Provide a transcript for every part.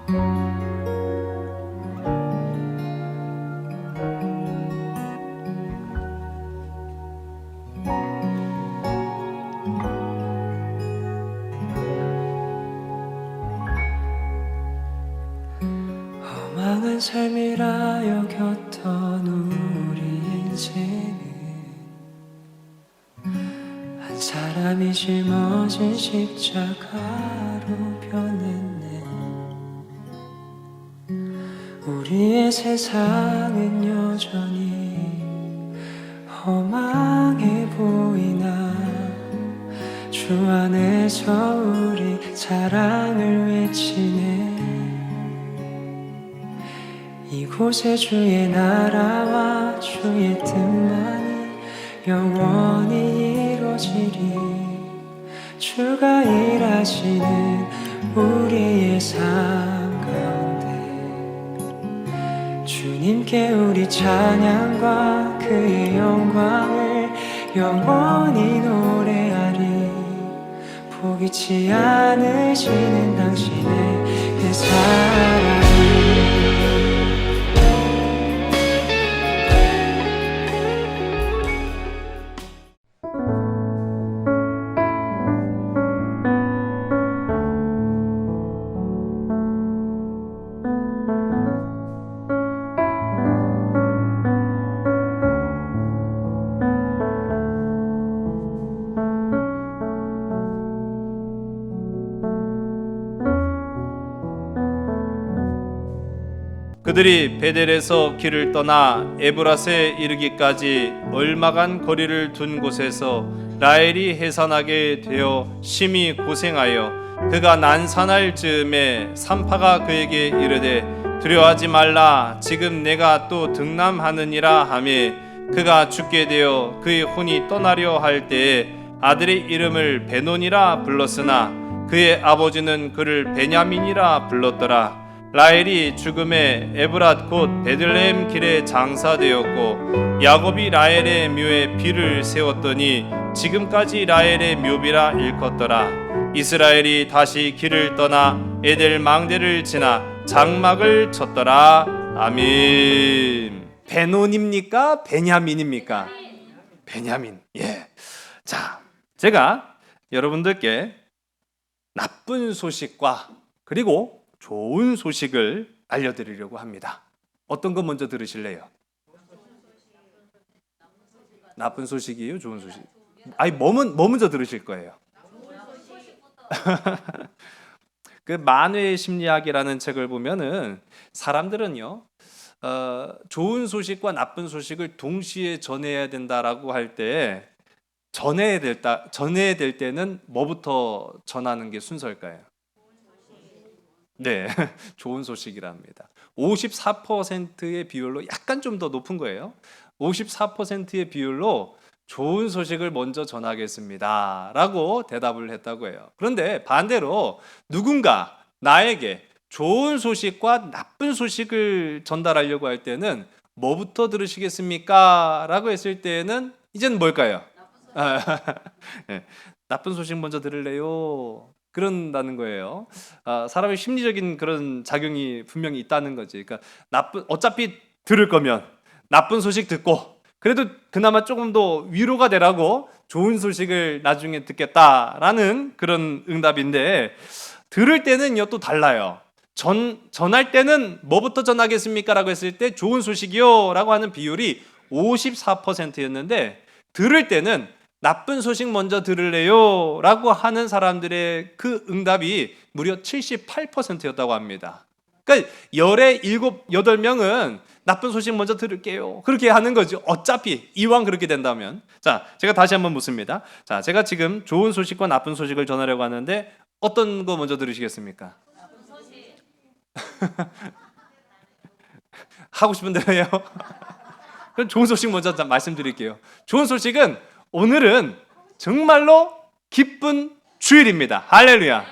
험한 삶이라 여겼던 우리 인생은 한 사람이 짊어진 십자가로 변했네. 우리의 세상은 여전히 험하게 보이나 주 안에서 우리 사랑을 외치네. 이곳에 주의 나라와 주의 뜻만이 영원히 이루어지리. 주가 일하시는 우리의 삶 가운데 주님께 우리 찬양과 그의 영광을 영원히 노래하리. 포기치 않으시는 당신의 그 사랑이 그들이 베델에서 길을 떠나 에브랏에 이르기까지 얼마간 거리를 둔 곳에서 라헬이 해산하게 되어 심히 고생하여 그가 난산할 즈음에 산파가 그에게 이르되 두려워하지 말라. 지금 내가 또 등남하느니라 하매 그가 죽게 되어 그의 혼이 떠나려 할 때에 아들의 이름을 베논이라 불렀으나 그의 아버지는 그를 베냐민이라 불렀더라. 라헬이 죽음에 에브랏 곧 베들레헴 길에 장사되었고 야곱이 라헬의 묘에 비를 세웠더니 지금까지 라헬의 묘비라 일컫더라. 이스라엘이 다시 길을 떠나 에델 망대를 지나 장막을 쳤더라. 아멘. 베논입니까? 베냐민입니까? 베냐민. 예. 자, 제가 여러분들께 나쁜 소식과 그리고 좋은 소식을 알려드리려고 합니다. 어떤 거 먼저 들으실래요? 나쁜 소식이에요? 좋은 소식? 아니, 뭐 먼저 들으실 거예요? 그 만회의 심리학이라는 책을 보면은 사람들은요, 좋은 소식과 나쁜 소식을 동시에 전해야 된다라고 할 때 전해야 될 때는 뭐부터 전하는 게 순서일까요? 네, 좋은 소식이랍니다. 54%의 비율로 약간 좀 더 높은 거예요. 54%의 비율로 좋은 소식을 먼저 전하겠습니다 라고 대답을 했다고 해요. 그런데 반대로 누군가 나에게 좋은 소식과 나쁜 소식을 전달하려고 할 때는 뭐부터 들으시겠습니까? 라고 했을 때는 이제는 뭘까요? 네, 나쁜 소식 먼저 들을래요? 그런다는 거예요. 사람의 심리적인 그런 작용이 분명히 있다는 거지. 그러니까 어차피 들을 거면 나쁜 소식 듣고 그래도 그나마 조금 더 위로가 되라고 좋은 소식을 나중에 듣겠다라는 그런 응답인데, 들을 때는요 또 달라요. 전할 때는 뭐부터 전하겠습니까? 라고 했을 때 좋은 소식이요 라고 하는 비율이 54%였는데 들을 때는 나쁜 소식 먼저 들을래요? 라고 하는 사람들의 그 응답이 무려 78%였다고 합니다. 그러니까 열의 7, 8명은 나쁜 소식 먼저 들을게요. 그렇게 하는 거죠. 어차피 이왕 그렇게 된다면. 자, 제가 다시 한번 묻습니다. 자, 제가 지금 좋은 소식과 나쁜 소식을 전하려고 하는데 어떤 거 먼저 들으시겠습니까? 나쁜 소식. 하고 싶은 대로 해요. 그럼 좋은 소식 먼저 말씀드릴게요. 좋은 소식은 오늘은 정말로 기쁜 주일입니다. 할렐루야.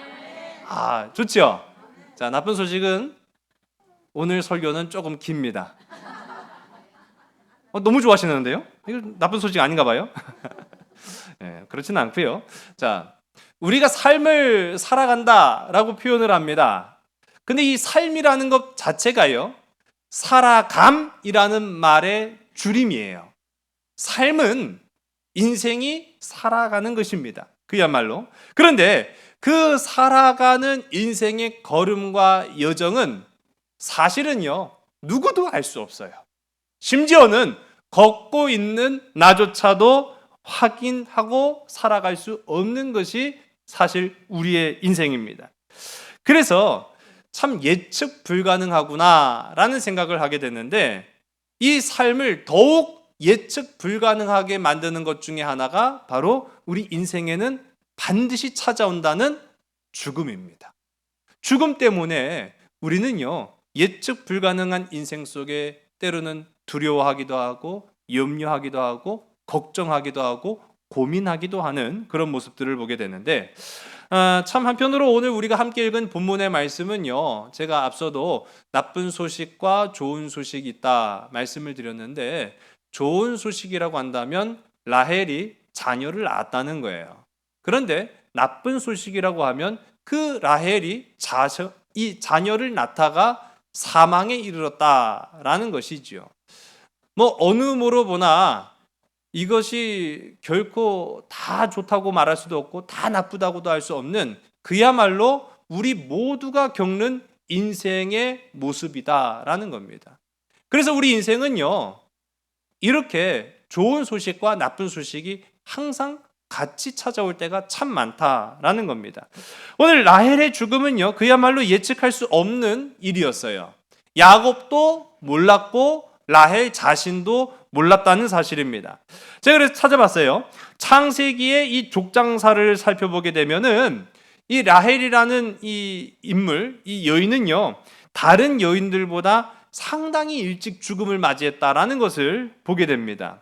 좋죠? 자, 나쁜 소식은 오늘 설교는 조금 깁니다. 너무 좋아하시는데요? 이거 나쁜 소식 아닌가 봐요? 네, 그렇지는 않고요. 자, 우리가 삶을 살아간다라고 표현을 합니다. 근데 이 삶이라는 것 자체가요, 살아감이라는 말의 줄임이에요. 삶은 인생이 살아가는 것입니다. 그야말로. 그런데 그 살아가는 인생의 걸음과 여정은 사실은요, 누구도 알 수 없어요. 심지어는 걷고 있는 나조차도 확인하고 살아갈 수 없는 것이 사실 우리의 인생입니다. 그래서 참 예측 불가능하구나라는 생각을 하게 됐는데, 이 삶을 더욱 예측 불가능하게 만드는 것 중에 하나가 바로 우리 인생에는 반드시 찾아온다는 죽음입니다. 죽음 때문에 우리는요, 예측 불가능한 인생 속에 때로는 두려워하기도 하고 염려하기도 하고 걱정하기도 하고 고민하기도 하는 그런 모습들을 보게 되는데, 참 한편으로 오늘 우리가 함께 읽은 본문의 말씀은요, 제가 앞서도 나쁜 소식과 좋은 소식이 있다 말씀을 드렸는데, 좋은 소식이라고 한다면 라헬이 자녀를 낳았다는 거예요. 그런데 나쁜 소식이라고 하면 그 라헬이 이 자녀를 낳다가 사망에 이르렀다라는 것이지요. 뭐 어느 모로 보나 이것이 결코 다 좋다고 말할 수도 없고 다 나쁘다고도 할 수 없는, 그야말로 우리 모두가 겪는 인생의 모습이다라는 겁니다. 그래서 우리 인생은요, 이렇게 좋은 소식과 나쁜 소식이 항상 같이 찾아올 때가 참 많다라는 겁니다. 오늘 라헬의 죽음은요, 그야말로 예측할 수 없는 일이었어요. 야곱도 몰랐고 라헬 자신도 몰랐다는 사실입니다. 제가 그래서 찾아봤어요. 창세기의 이 족장사를 살펴보게 되면은 이 라헬이라는 이 인물, 이 여인은요, 다른 여인들보다 상당히 일찍 죽음을 맞이했다라는 것을 보게 됩니다.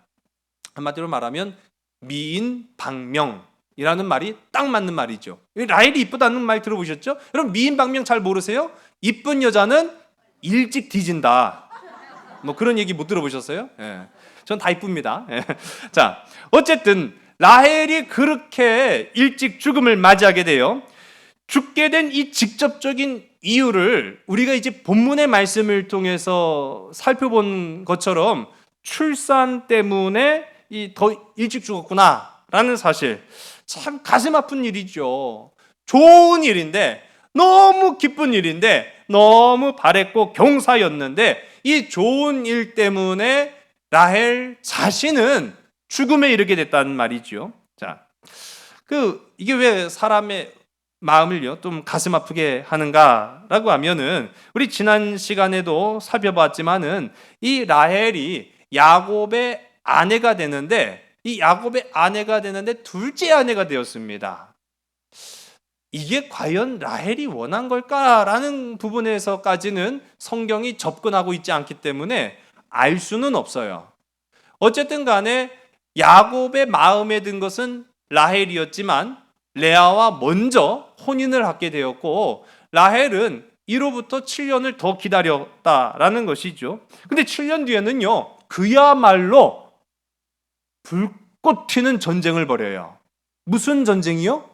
한마디로 말하면 미인방명이라는 말이 딱 맞는 말이죠. 라헬이 이쁘다는 말 들어보셨죠? 여러분, 미인방명 잘 모르세요? 이쁜 여자는 일찍 뒤진다. 뭐 그런 얘기 못 들어보셨어요? 예. 전 다 이쁩니다. 예. 자, 어쨌든 라헬이 그렇게 일찍 죽음을 맞이하게 돼요. 죽게 된 이 직접적인 이유를 우리가 이제 본문의 말씀을 통해서 살펴본 것처럼 출산 때문에 더 일찍 죽었구나라는 사실, 참 가슴 아픈 일이죠. 좋은 일인데, 너무 기쁜 일인데, 너무 바랬고 경사였는데, 이 좋은 일 때문에 라헬 자신은 죽음에 이르게 됐다는 말이죠. 자, 이게 왜 사람의 마음을요 좀 가슴 아프게 하는가라고 하면은, 우리 지난 시간에도 살펴봤지만은 이 라헬이 야곱의 아내가 되는데, 이 야곱의 아내가 되는데 둘째 아내가 되었습니다. 이게 과연 라헬이 원한 걸까라는 부분에서까지는 성경이 접근하고 있지 않기 때문에 알 수는 없어요. 어쨌든 간에 야곱의 마음에 든 것은 라헬이었지만 레아와 먼저 혼인을 하게 되었고, 라헬은 이로부터 7년을 더 기다렸다라는 것이죠. 근데 7년 뒤에는요, 그야말로 불꽃 튀는 전쟁을 벌여요. 무슨 전쟁이요?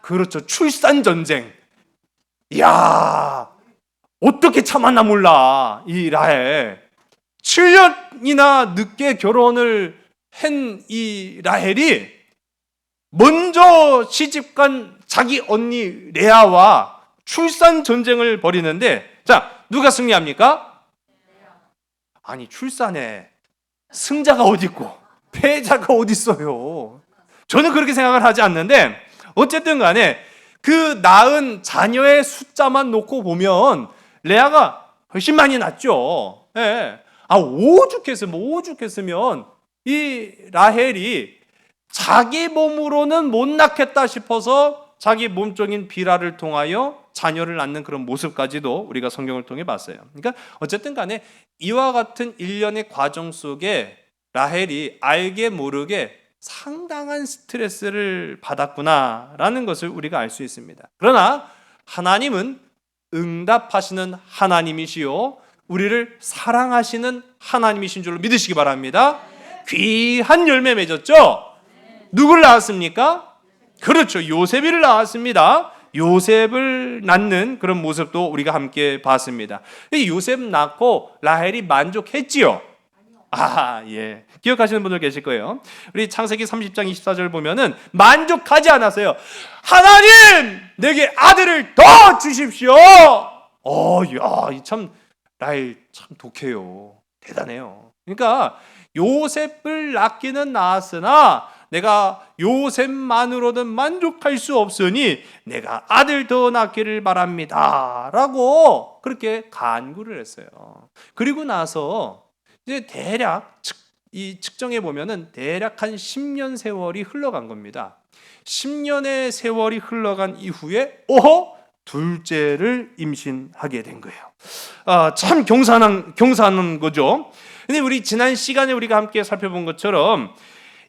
그렇죠, 출산 전쟁. 이야, 어떻게 참았나 몰라 이 라헬. 7년이나 늦게 결혼을 한 이 라헬이 먼저 시집간 자기 언니 레아와 출산 전쟁을 벌이는데, 자, 누가 승리합니까? 아니, 출산에 승자가 어디 있고 패자가 어디 있어요? 저는 그렇게 생각을 하지 않는데, 어쨌든 간에 그 낳은 자녀의 숫자만 놓고 보면 레아가 훨씬 많이 낳죠. 예. 오죽했으면 이 라헬이 자기 몸으로는 못 낳겠다 싶어서 자기 몸종인 비라를 통하여 자녀를 낳는 그런 모습까지도 우리가 성경을 통해 봤어요. 그러니까 어쨌든 간에 이와 같은 일련의 과정 속에 라헬이 알게 모르게 상당한 스트레스를 받았구나라는 것을 우리가 알 수 있습니다. 그러나 하나님은 응답하시는 하나님이시요, 우리를 사랑하시는 하나님이신 줄로 믿으시기 바랍니다. 귀한 열매 맺었죠? 누굴 낳았습니까? 그렇죠, 요셉이를 낳았습니다. 요셉을 낳는 그런 모습도 우리가 함께 봤습니다. 요셉 낳고 라헬이 만족했지요? 예. 기억하시는 분들 계실 거예요. 우리 창세기 30장 24절 보면은 만족하지 않았어요. 하나님, 내게 아들을 더 주십시오. 참 라헬 참 독해요. 대단해요. 그러니까 요셉을 낳기는 낳았으나 내가 요셉만으로는 만족할 수 없으니 내가 아들 더 낳기를 바랍니다 라고 그렇게 간구를 했어요. 그리고 나서 이제 대략 측정해 보면은 대략 한 10년 세월이 흘러간 겁니다. 10년의 세월이 흘러간 이후에 둘째를 임신하게 된 거예요. 참 경사한 거죠. 근데 우리 지난 시간에 우리가 함께 살펴본 것처럼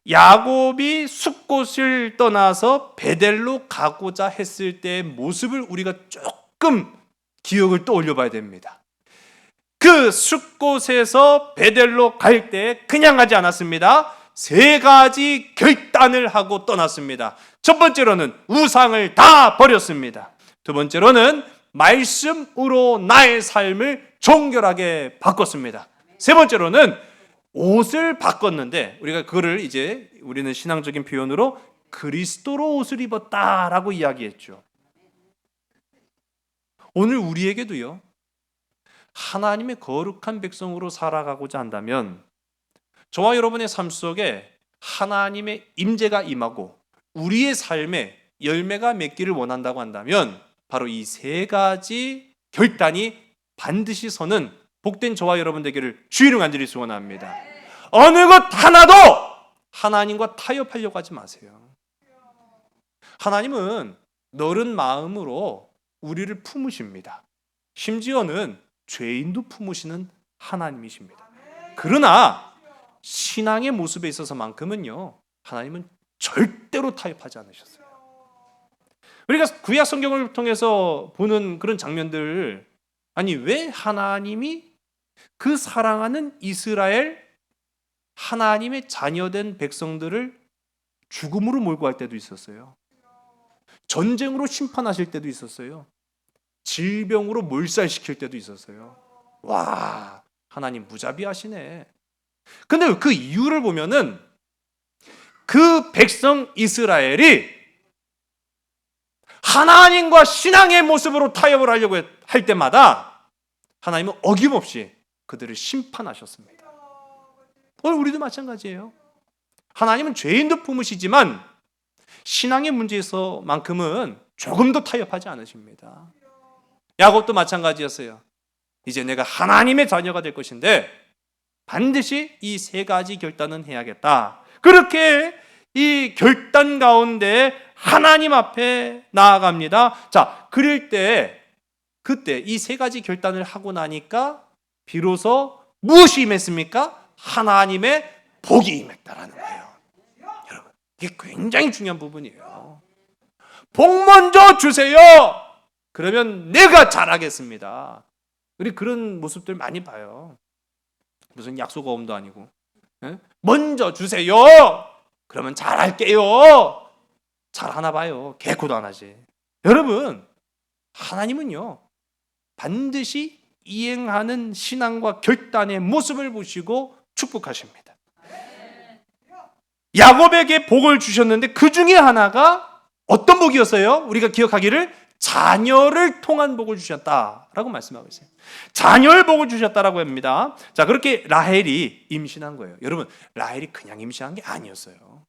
야곱이 숫곳을 떠나서 베델로 가고자 했을 때의 모습을 우리가 조금 기억을 떠올려 봐야 됩니다. 그 숫곳에서 베델로 갈 때 그냥 가지 않았습니다. 3가지 결단을 하고 떠났습니다. 첫 번째로는 우상을 다 버렸습니다. 두 번째로는 말씀으로 나의 삶을 정결하게 바꿨습니다. 세 번째로는 옷을 바꿨는데 우리가 그거를 이제 우리는 신앙적인 표현으로 그리스도로 옷을 입었다라고 이야기했죠. 오늘 우리에게도요, 하나님의 거룩한 백성으로 살아가고자 한다면 저와 여러분의 삶 속에 하나님의 임재가 임하고 우리의 삶에 열매가 맺기를 원한다고 한다면 바로 이 3가지 결단이 반드시 서는 복된 저와 여러분 되기를 주의로 간절히 소원합니다. 어느 것 하나도 하나님과 타협하려고 하지 마세요. 하나님은 너른 마음으로 우리를 품으십니다. 심지어는 죄인도 품으시는 하나님이십니다. 그러나 신앙의 모습에 있어서만큼은요, 하나님은 절대로 타협하지 않으셨어요. 우리가 구약 성경을 통해서 보는 그런 장면들, 아니 왜 하나님이 그 사랑하는 이스라엘 하나님의 자녀된 백성들을 죽음으로 몰고 갈 때도 있었어요. 전쟁으로 심판하실 때도 있었어요. 질병으로 몰살시킬 때도 있었어요. 와, 하나님 무자비하시네. 근데 그 이유를 보면은 그 백성 이스라엘이 하나님과 신앙의 모습으로 타협을 하려고 할 때마다 하나님은 어김없이 그들을 심판하셨습니다. 오늘 우리도 마찬가지예요. 하나님은 죄인도 품으시지만 신앙의 문제에서만큼은 조금도 타협하지 않으십니다. 야곱도 마찬가지였어요. 이제 내가 하나님의 자녀가 될 것인데 반드시 이 3가지 결단은 해야겠다. 그렇게 이 결단 가운데 하나님 앞에 나아갑니다. 자, 그럴 때 그때 이 3가지 결단을 하고 나니까 비로소 무엇이 임했습니까? 하나님의 복이 임했다라는 거예요. 여러분, 이게 굉장히 중요한 부분이에요. 복 먼저 주세요. 그러면 내가 잘하겠습니다. 우리 그런 모습들 많이 봐요. 무슨 약속어음도 아니고, 먼저 주세요. 그러면 잘할게요. 잘하나 봐요. 개코도 안 하지. 여러분, 하나님은요, 반드시 이행하는 신앙과 결단의 모습을 보시고 축복하십니다. 야곱에게 복을 주셨는데 그 중에 하나가 어떤 복이었어요? 우리가 기억하기를 자녀를 통한 복을 주셨다라고 말씀하고 있어요. 자녀를 복을 주셨다라고 합니다. 자, 그렇게 라헬이 임신한 거예요. 여러분, 라헬이 그냥 임신한 게 아니었어요.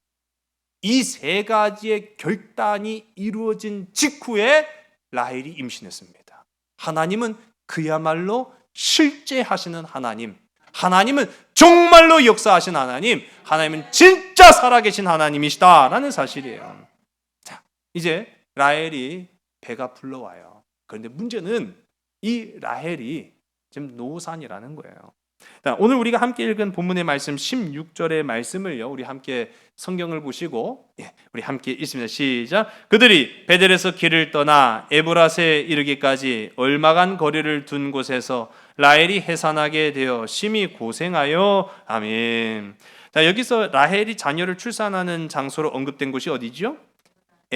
이 3가지의 결단이 이루어진 직후에 라헬이 임신했습니다. 하나님은 그야말로 실제 하시는 하나님, 하나님은 정말로 역사하신 하나님, 하나님은 진짜 살아계신 하나님이시다라는 사실이에요. 자, 이제 라헬이 배가 불러와요. 그런데 문제는 이 라헬이 지금 노산이라는 거예요. 자, 오늘 우리가 함께 읽은 본문의 말씀 16절의 말씀을요, 우리 함께 성경을 보시고 우리 함께 읽습니다. 시작. 그들이 베델에서 길을 떠나 에브라스에 이르기까지 얼마간 거리를 둔 곳에서 라헬이 해산하게 되어 심히 고생하여 아멘. 자, 여기서 라헬이 자녀를 출산하는 장소로 언급된 곳이 어디죠?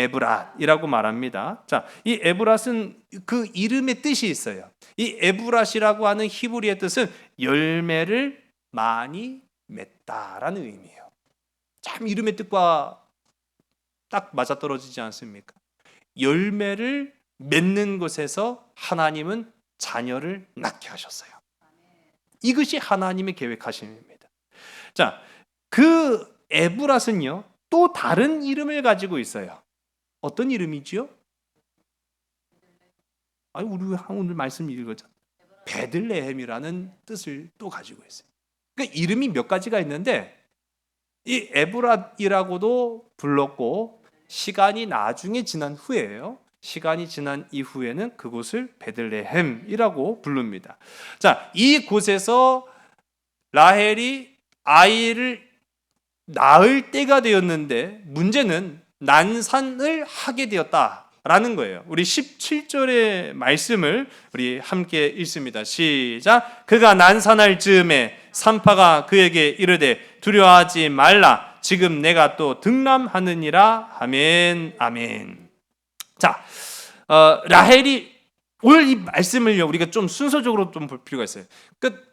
에브랏이라고 말합니다. 자, 이 에브랏은 그 이름의 뜻이 있어요. 이 에브랏이라고 하는 히브리의 뜻은 열매를 많이 맺다라는 의미예요. 참 이름의 뜻과 딱 맞아떨어지지 않습니까? 열매를 맺는 것에서 하나님은 자녀를 낳게 하셨어요. 이것이 하나님의 계획하심입니다. 자, 그 에브랏은요, 또 다른 이름을 가지고 있어요. 어떤 이름이지요? 아니, 우리 오늘 말씀 읽었잖아요. 베들레헴이라는 뜻을 또 가지고 있어요. 그러니까 이름이 몇 가지가 있는데 이 에브랏이라고도 불렀고, 시간이 나중에 지난 후에요. 시간이 지난 이후에는 그곳을 베들레헴이라고 부릅니다. 자, 이곳에서 라헬이 아이를 낳을 때가 되었는데 문제는 난산을 하게 되었다라는 거예요. 우리 17절의 말씀을 우리 함께 읽습니다. 시작. 그가 난산할 즈음에 산파가 그에게 이르되 두려워하지 말라. 지금 내가 또 등남하느니라. 아멘. 아멘. 자, 라헬이 오늘 이 말씀을요, 우리가 좀 순서적으로 좀 볼 필요가 있어요. 그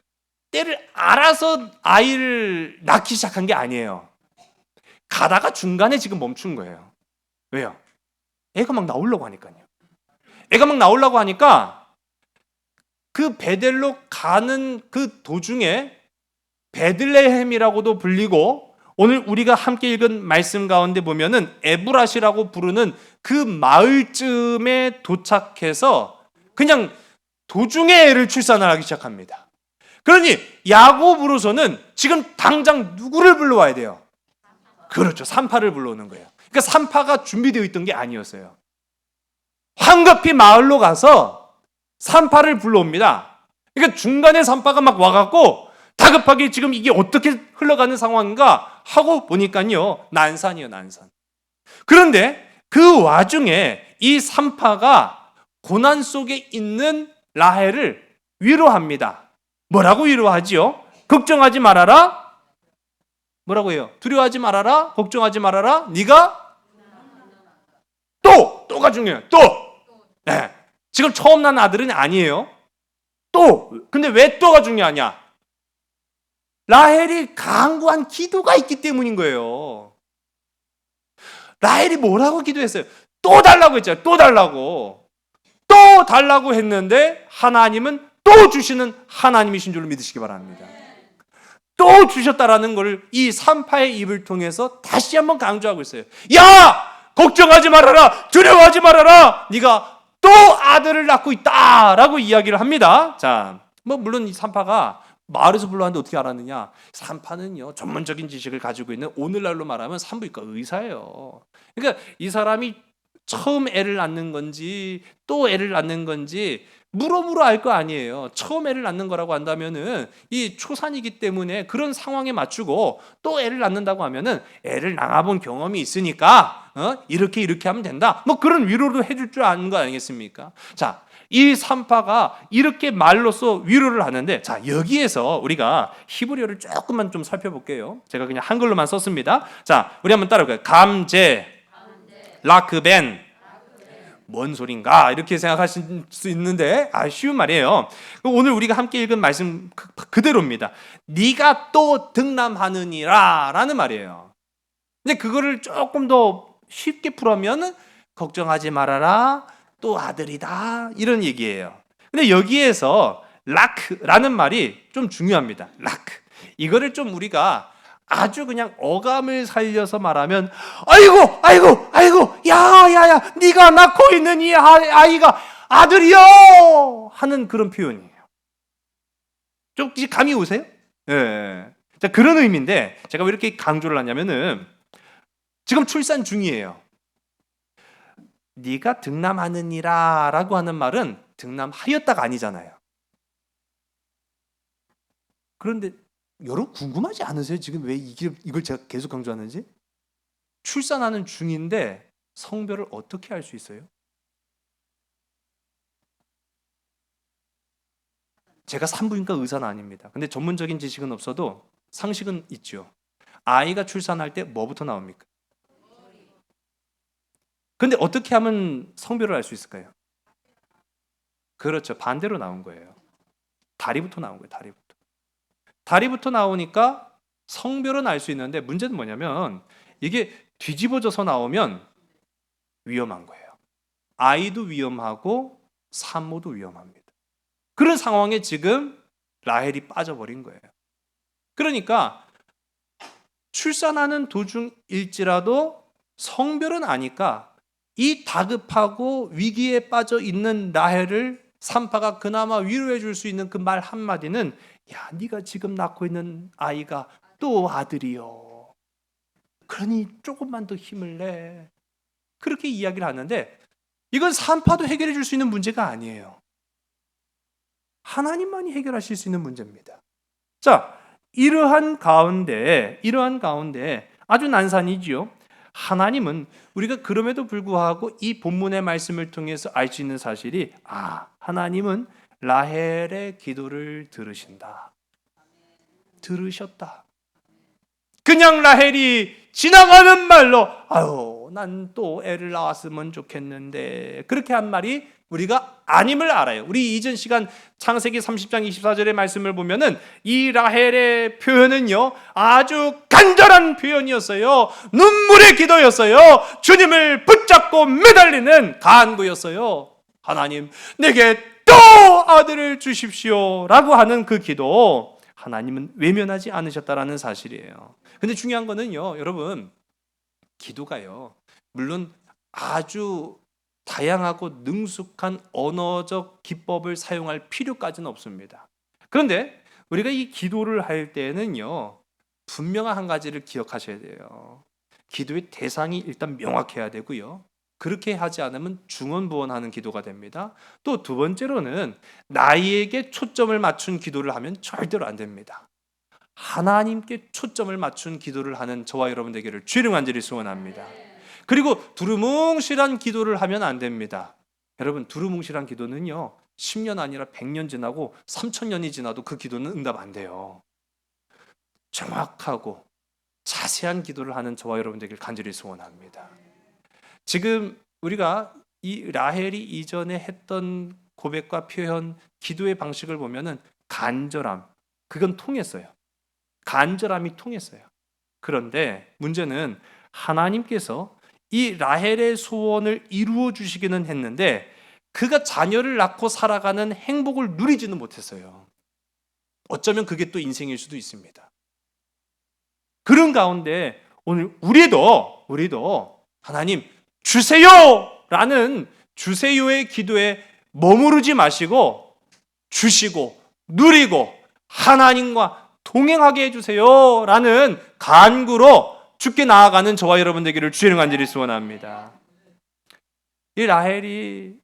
때를 알아서 아이를 낳기 시작한 게 아니에요. 가다가 중간에 지금 멈춘 거예요. 왜요? 애가 막 나오려고 하니까요. 애가 막 나오려고 하니까 그 베델로 가는 그 도중에 베들레헴이라고도 불리고, 오늘 우리가 함께 읽은 말씀 가운데 보면은 에브랏이라고 부르는 그 마을쯤에 도착해서 그냥 도중에 애를 출산을 하기 시작합니다. 그러니 야곱으로서는 지금 당장 누구를 불러와야 돼요? 그렇죠. 산파를 불러오는 거예요. 그러니까 산파가 준비되어 있던 게 아니었어요. 황급히 마을로 가서 산파를 불러옵니다. 그러니까 중간에 산파가 막 와갖고 다급하게 지금 이게 어떻게 흘러가는 상황인가 하고 보니까요, 난산이에요, 난산. 그런데 그 와중에 이 산파가 고난 속에 있는 라헬을 위로합니다. 뭐라고 위로하지요? 걱정하지 말아라. 뭐라고 해요? 두려워하지 말아라. 걱정하지 말아라. 네가 또가 중요해요. 또. 네. 지금 처음 난 아들은 아니에요. 또. 근데 왜 또가 중요하냐? 라헬이 강구한 기도가 있기 때문인 거예요. 라헬이 뭐라고 기도했어요? 또 달라고 했잖아요. 또 달라고. 또 달라고 했는데 하나님은 또 주시는 하나님이신 줄로 믿으시기 바랍니다. 또 주셨다라는 것을 이 산파의 입을 통해서 다시 한번 강조하고 있어요. 야! 걱정하지 말아라. 두려워하지 말아라. 네가 또 아들을 낳고 있다라고 이야기를 합니다. 자, 뭐 물론 이 산파가 마을에서 불러왔는데 어떻게 알았느냐? 산파는요, 전문적인 지식을 가지고 있는, 오늘날로 말하면 산부인과 의사예요. 그러니까 이 사람이 처음 애를 낳는 건지 또 애를 낳는 건지 물어물어 알 거 아니에요. 처음 애를 낳는 거라고 한다면은 이 초산이기 때문에 그런 상황에 맞추고, 또 애를 낳는다고 하면은 애를 낳아본 경험이 있으니까 이렇게 하면 된다. 뭐 그런 위로도 해줄 줄 아는 거 아니겠습니까? 자, 이 산파가 이렇게 말로써 위로를 하는데, 자, 여기에서 우리가 히브리어를 조금만 좀 살펴볼게요. 제가 그냥 한글로만 썼습니다. 자, 우리 한번 따라볼까요? 감제, 라크벤. 뭔 소린가 이렇게 생각하실 수 있는데 쉬운 말이에요. 오늘 우리가 함께 읽은 말씀 그대로입니다. 네가 또 등남하느니라 라는 말이에요. 근데 그거를 조금 더 쉽게 풀어면 걱정하지 말아라, 또 아들이다, 이런 얘기예요. 근데 여기에서 라크라는 말이 좀 중요합니다. 라크. 이거를 좀 우리가 아주 그냥 어감을 살려서 말하면 아이고 야야야 네가 낳고 있는 이 아이가 아들이요 하는 그런 표현이에요. 좀 감이 오세요? 예. 자, 그런 의미인데 제가 왜 이렇게 강조를 하냐면은 지금 출산 중이에요. 네가 등남하느니라 라고 하는 말은 등남하였다가 아니잖아요. 그런데 여러분 궁금하지 않으세요? 지금 왜 이걸 제가 계속 강조하는지? 출산하는 중인데 성별을 어떻게 알 수 있어요? 제가 산부인과 의사는 아닙니다. 근데 전문적인 지식은 없어도 상식은 있죠. 아이가 출산할 때 뭐부터 나옵니까? 근데 어떻게 하면 성별을 알 수 있을까요? 그렇죠. 반대로 나온 거예요. 다리부터 나온 거예요. 다리부터 나오니까 성별은 알 수 있는데 문제는 뭐냐면 이게 뒤집어져서 나오면 위험한 거예요. 아이도 위험하고 산모도 위험합니다. 그런 상황에 지금 라헬이 빠져버린 거예요. 그러니까 출산하는 도중일지라도 성별은 아니까 이 다급하고 위기에 빠져 있는 라헬을 산파가 그나마 위로해 줄 수 있는 그 말 한마디는, 야, 네가 지금 낳고 있는 아이가 또 아들이요. 그러니 조금만 더 힘을 내. 그렇게 이야기를 하는데 이건 산파도 해결해 줄 수 있는 문제가 아니에요. 하나님만이 해결하실 수 있는 문제입니다. 자, 이러한 가운데 아주 난산이지요. 하나님은 우리가 그럼에도 불구하고 이 본문의 말씀을 통해서 알 수 있는 사실이, 하나님은 라헬의 기도를 들으신다. 들으셨다. 그냥 라헬이 지나가는 말로 난 또 애를 낳았으면 좋겠는데 그렇게 한 말이 우리가 아님을 알아요. 우리 이전 시간 창세기 30장 24절의 말씀을 보면은 이 라헬의 표현은요 아주 간절한 표현이었어요. 눈물의 기도였어요. 주님을 붙잡고 매달리는 간구였어요. 하나님, 내게 또 아들을 주십시오 라고 하는 그 기도, 하나님은 외면하지 않으셨다라는 사실이에요. 근데 중요한 거는요, 여러분, 기도가요, 물론 아주 다양하고 능숙한 언어적 기법을 사용할 필요까지는 없습니다. 그런데 우리가 이 기도를 할 때는요, 분명한 한 가지를 기억하셔야 돼요. 기도의 대상이 일단 명확해야 되고요. 그렇게 하지 않으면 중언부언하는 기도가 됩니다. 또 두 번째로는 나에게 초점을 맞춘 기도를 하면 절대로 안 됩니다. 하나님께 초점을 맞춘 기도를 하는 저와 여러분 되기를 주의 이름 간절히 소원합니다. 그리고 두루뭉실한 기도를 하면 안 됩니다. 여러분, 두루뭉실한 기도는요 10년 아니라 100년 지나고 3000년이 지나도 그 기도는 응답 안 돼요. 정확하고 자세한 기도를 하는 저와 여러분 되기를 간절히 소원합니다. 지금 우리가 이 라헬이 이전에 했던 고백과 표현, 기도의 방식을 보면은 간절함, 그건 통했어요. 간절함이 통했어요. 그런데 문제는 하나님께서 이 라헬의 소원을 이루어 주시기는 했는데 그가 자녀를 낳고 살아가는 행복을 누리지는 못했어요. 어쩌면 그게 또 인생일 수도 있습니다. 그런 가운데 오늘 우리도 하나님 주세요! 라는 주세요의 기도에 머무르지 마시고 주시고 누리고 하나님과 동행하게 해주세요 라는 간구로 주께 나아가는 저와 여러분 되기를 주의 이름 간절히 소원합니다. 이 라헬이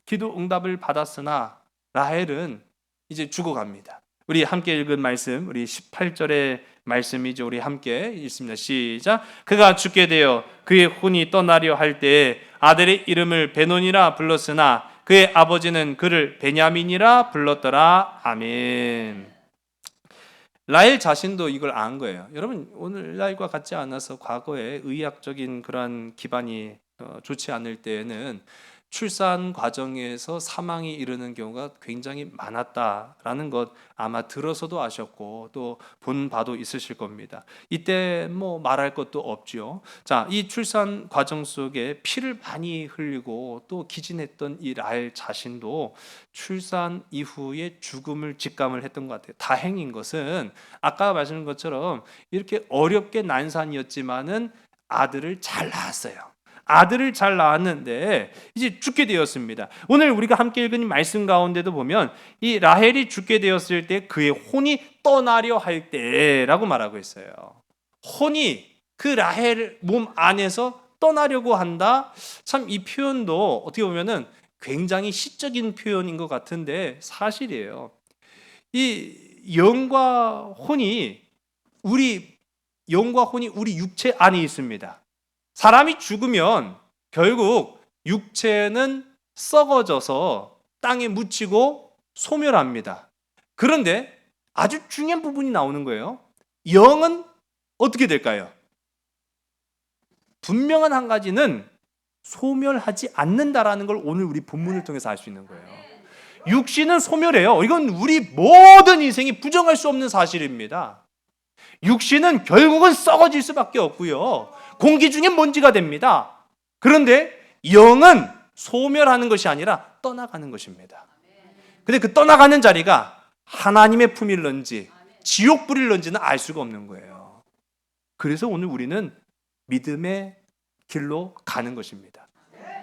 기도 응답을 받았으나 라헬은 이제 죽어갑니다. 우리 함께 읽은 말씀, 우리 18절의 말씀이죠. 우리 함께 읽습니다. 시작. 그가 죽게 되어 그의 혼이 떠나려 할 때에 아들의 이름을 베논이라 불렀으나 그의 아버지는 그를 베냐민이라 불렀더라. 아멘. 라헬 자신도 이걸 안 거예요. 여러분, 오늘날과 같지 않아서 과거에 의학적인 그러한 기반이 좋지 않을 때에는 출산 과정에서 사망이 이르는 경우가 굉장히 많았다라는 것 아마 들어서도 아셨고 또 본 바도 있으실 겁니다. 이때 뭐 말할 것도 없죠. 자, 이 출산 과정 속에 피를 많이 흘리고 또 기진했던 이 라헬 자신도 출산 이후에 죽음을 직감을 했던 것 같아요. 다행인 것은 아까 말씀드린 것처럼 이렇게 어렵게 난산이었지만은 아들을 잘 낳았어요. 아들을 잘 낳았는데 이제 죽게 되었습니다. 오늘 우리가 함께 읽은 말씀 가운데도 보면 이 라헬이 죽게 되었을 때 그의 혼이 떠나려 할 때라고 말하고 있어요. 혼이 그 라헬 몸 안에서 떠나려고 한다. 참 이 표현도 어떻게 보면은 굉장히 시적인 표현인 것 같은데 사실이에요. 이 영과 혼이 우리 육체 안에 있습니다. 사람이 죽으면 결국 육체는 썩어져서 땅에 묻히고 소멸합니다. 그런데 아주 중요한 부분이 나오는 거예요. 영은 어떻게 될까요? 분명한 한 가지는 소멸하지 않는다라는 걸 오늘 우리 본문을 통해서 알 수 있는 거예요. 육신은 소멸해요. 이건 우리 모든 인생이 부정할 수 없는 사실입니다. 육신은 결국은 썩어질 수밖에 없고요. 공기 중에 먼지가 됩니다. 그런데 영은 소멸하는 것이 아니라 떠나가는 것입니다. 근데 그 떠나가는 자리가 하나님의 품일런지 지옥 불일런지는 알 수가 없는 거예요. 그래서 오늘 우리는 믿음의 길로 가는 것입니다.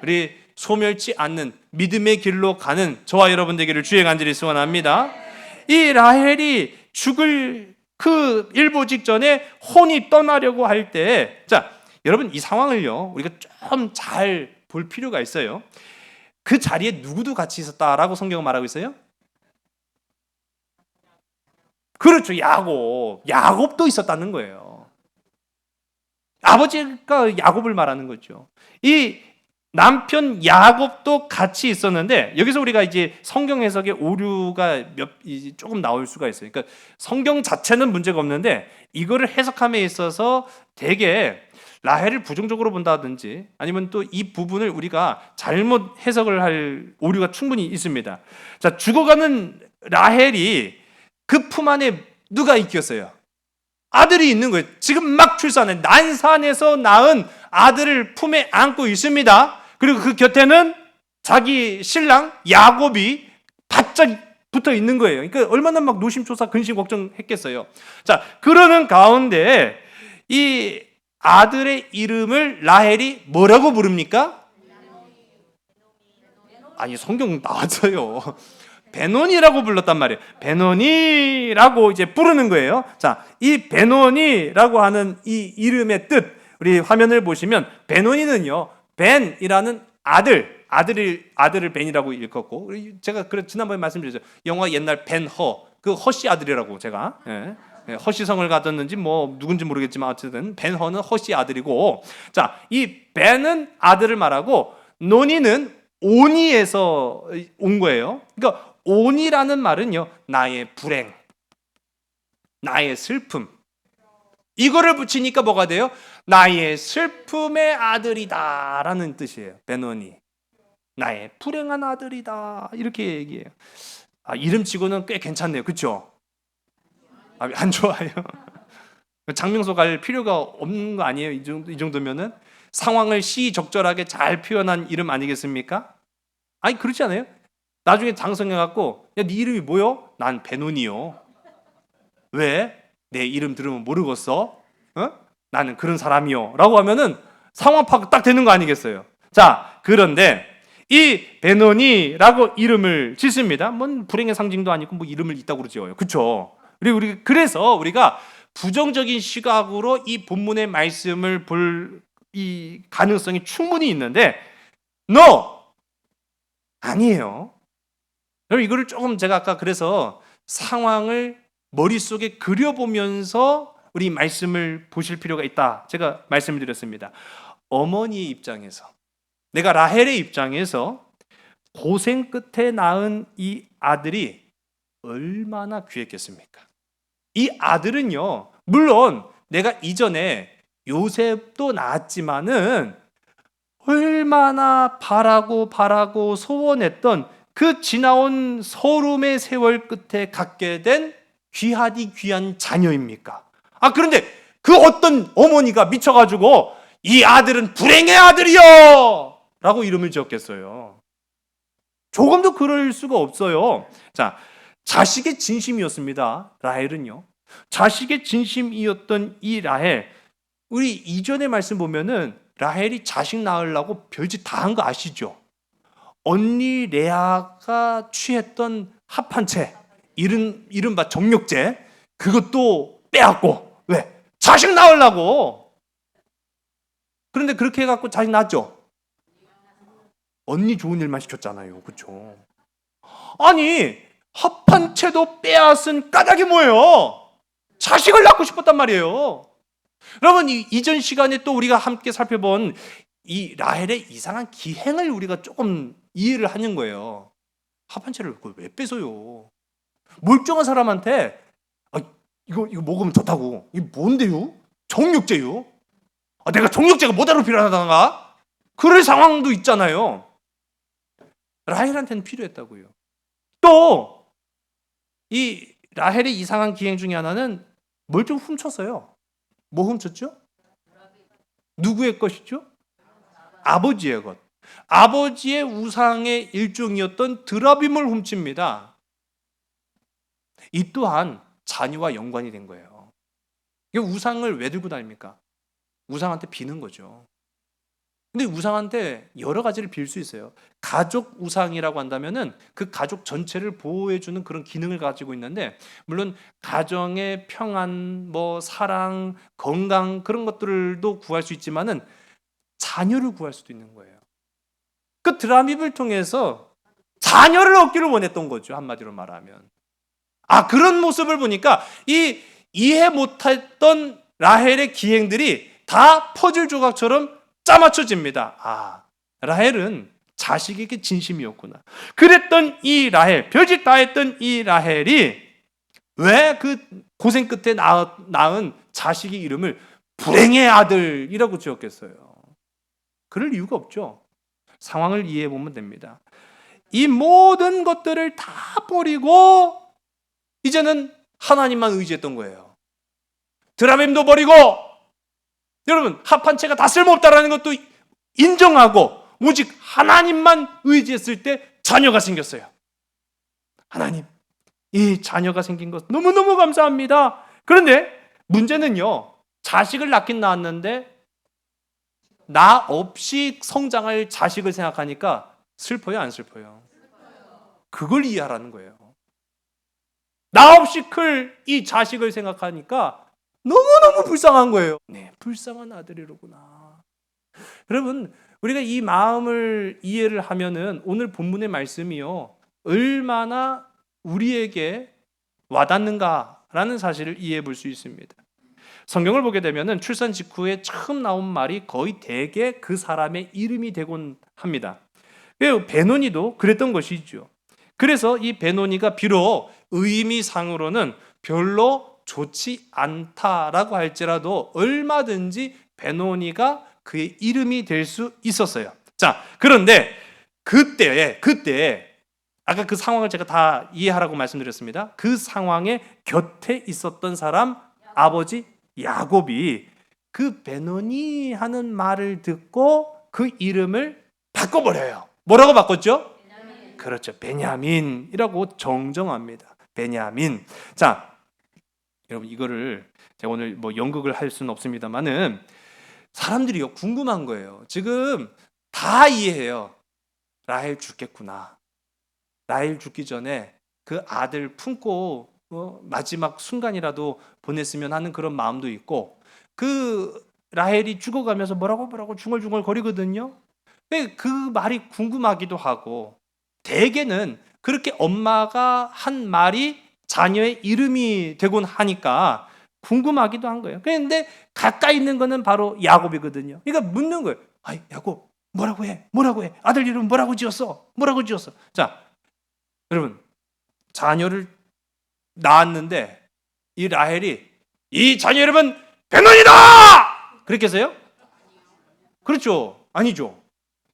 우리 소멸치 않는 믿음의 길로 가는 저와 여러분 되기를 주의 간절히 소원합니다. 이 라헬이 죽을 그 일보 직전에 혼이 떠나려고 할 때, 자, 여러분 이 상황을요 우리가 좀 잘 볼 필요가 있어요. 그 자리에 누구도 같이 있었다라고 성경은 말하고 있어요? 그렇죠. 야곱도 있었다는 거예요. 아버지가 야곱을 말하는 거죠. 이 남편 야곱도 같이 있었는데, 여기서 우리가 이제 성경 해석에 오류가 조금 나올 수가 있어요. 그러니까 성경 자체는 문제가 없는데 이거를 해석함에 있어서 되게 라헬을 부정적으로 본다든지 아니면 또 이 부분을 우리가 잘못 해석을 할 오류가 충분히 있습니다. 자, 죽어가는 라헬이 그 품 안에 누가 있겠어요? 아들이 있는 거예요. 지금 막 출산해 난산에서 낳은 아들을 품에 안고 있습니다. 그리고 그 곁에는 자기 신랑 야곱이 바짝 붙어 있는 거예요. 그러니까 얼마나 막 노심초사 근심 걱정했겠어요. 자, 그러는 가운데 이 아들의 이름을 라헬이 뭐라고 부릅니까? 아니, 성경 나왔어요. 베노니라고 불렀단 말이에요. 베노니라고 이제 부르는 거예요. 자, 이 베노니라고 하는 이 이름의 뜻, 우리 화면을 보시면 베노니는요, 벤이라는 아들을 벤이라고 읽었고, 제가 지난번에 말씀드렸죠. 영화 옛날 벤허, 그 허씨 아들이라고 제가 허씨성을 가졌는지 뭐 누군지 모르겠지만 어쨌든 벤허는 허씨 아들이고, 자, 이 벤은 아들을 말하고 노니는 오니에서 온 거예요. 그러니까 오니라는 말은요, 나의 불행, 나의 슬픔, 이거를 붙이니까 뭐가 돼요? 나의 슬픔의 아들이다 라는 뜻이에요. 베노니, 나의 불행한 아들이다, 이렇게 얘기해요. 이름치고는 꽤 괜찮네요. 그렇죠? 안 좋아요? 장명소 갈 필요가 없는 거 아니에요? 이 정도면은 상황을 시적절하게 잘 표현한 이름 아니겠습니까? 아니, 그렇지 않아요? 나중에 장성해갖고, 야, 네 이름이 뭐요? 난 베논이요. 왜? 내 이름 들으면 모르겠어? 나는 그런 사람이요. 라고 하면은 상황 파악 딱 되는 거 아니겠어요? 자, 그런데 이 베논이라고 이름을 짓습니다. 뭔 불행의 상징도 아니고 뭐 이름을 있다고 지어요. 그렇죠? 그래서 우리가 부정적인 시각으로 이 본문의 말씀을 볼 이 가능성이 충분히 있는데, 아니에요. 여러분, 이거를 조금 제가 아까 그래서 상황을 머릿속에 그려보면서 우리 말씀을 보실 필요가 있다, 제가 말씀을 드렸습니다. 어머니의 입장에서, 내가 라헬의 입장에서 고생 끝에 낳은 이 아들이 얼마나 귀했겠습니까? 이 아들은요, 물론 내가 이전에 요셉도 낳았지만은 얼마나 바라고 소원했던 그 지나온 서름의 세월 끝에 갖게 된 귀하디 귀한 자녀입니까? 그런데 그 어떤 어머니가 미쳐가지고 이 아들은 불행의 아들이요! 라고 이름을 지었겠어요? 조금도 그럴 수가 없어요. 자, 자식의 진심이었습니다. 라헬은요. 자식의 진심이었던 이 라헬, 우리 이전의 말씀 보면은 라헬이 자식 낳으려고 별짓 다 한 거 아시죠? 언니 레아가 취했던 합한채, 이른바 정력제, 그것도 빼앗고. 왜? 자식 낳으려고. 그런데 그렇게 해갖고 자식 낳았죠? 언니 좋은 일만 시켰잖아요. 그렇죠? 아니, 합한채도 빼앗은 까닭이 뭐예요? 자식을 낳고 싶었단 말이에요. 여러분, 이전 시간에 또 우리가 함께 살펴본 이 라헬의 이상한 기행을 우리가 조금 이해를 하는 거예요. 합한채를 왜 뺏어요? 멀쩡한 사람한테 이거 먹으면 좋다고. 이게 뭔데요? 정육제요? 내가 정육제가 뭐다로 필요하다가? 그럴 상황도 있잖아요. 라헬한테는 필요했다고요. 또 이 라헬의 이상한 기행 중에 하나는 뭘 좀 훔쳤어요. 뭐 훔쳤죠? 누구의 것이죠? 아버지의 것. 아버지의 우상의 일종이었던 드라빔을 훔칩니다. 이 또한 자녀와 연관이 된 거예요. 이 우상을 왜 들고 다닙니까? 우상한테 비는 거죠. 근데 우상한테 여러 가지를 빌 수 있어요. 가족 우상이라고 한다면은 그 가족 전체를 보호해주는 그런 기능을 가지고 있는데, 물론 가정의 평안, 뭐 사랑, 건강 그런 것들도 구할 수 있지만은 자녀를 구할 수도 있는 거예요. 그 드라밉을 통해서 자녀를 얻기를 원했던 거죠. 한마디로 말하면. 그런 모습을 보니까 이 이해 못했던 라헬의 기행들이 다 퍼즐 조각처럼 짜맞춰집니다. 라헬은 자식에게 진심이었구나. 그랬던 이 라헬, 별짓 다 했던 이 라헬이 왜 그 고생 끝에 낳은 자식의 이름을 불행의 아들이라고 지었겠어요? 그럴 이유가 없죠. 상황을 이해해 보면 됩니다. 이 모든 것들을 다 버리고 이제는 하나님만 의지했던 거예요. 드라빔도 버리고, 여러분 합한채가 다 쓸모없다라는 것도 인정하고 오직 하나님만 의지했을 때 자녀가 생겼어요. 하나님, 이 자녀가 생긴 것 너무너무 감사합니다. 그런데 문제는요, 자식을 낳긴 낳았는데 나 없이 성장할 자식을 생각하니까 슬퍼요, 안 슬퍼요? 그걸 이해하라는 거예요. 나 없이 클 이 자식을 생각하니까 너무너무 불쌍한 거예요. 네, 불쌍한 아들이로구나. 여러분, 우리가 이 마음을 이해를 하면은 오늘 본문의 말씀이요, 얼마나 우리에게 와닿는가라는 사실을 이해해 볼 수 있습니다. 성경을 보게 되면은 출산 직후에 처음 나온 말이 거의 대개 그 사람의 이름이 되곤 합니다. 베노니도 그랬던 것이죠. 그래서 이 베노니가 비록 의미상으로는 별로 좋지 않다라고 할지라도 얼마든지 베노니가 그의 이름이 될 수 있었어요. 자, 그런데 그때 아까 그 상황을 제가 다 이해하라고 말씀드렸습니다. 그 상황에 곁에 있었던 사람, 아버지 야곱이 그 베노니 하는 말을 듣고 그 이름을 바꿔버려요. 뭐라고 바꿨죠? 베냐민. 그렇죠. 베냐민이라고 정정합니다. 베냐민. 자, 여러분 이거를 제가 오늘 뭐 연극을 할 수는 없습니다만은 사람들이요 궁금한 거예요. 지금 다 이해해요. 라헬 죽겠구나. 라헬 죽기 전에 그 아들 품고 마지막 순간이라도 보냈으면 하는 그런 마음도 있고, 그 라헬이 죽어가면서 뭐라고 중얼중얼 거리거든요. 그 말이 궁금하기도 하고, 대개는 그렇게 엄마가 한 말이 자녀의 이름이 되곤 하니까 궁금하기도 한 거예요. 그런데 가까이 있는 거는 바로 야곱이거든요. 그러니까 묻는 거예요. 야곱 뭐라고 해? 아들 이름 뭐라고 지었어? 자, 여러분 자녀를 낳았는데 이 라헬이 이 자녀 이름은 베노니다! 그렇게 해서요? 그렇죠? 아니죠.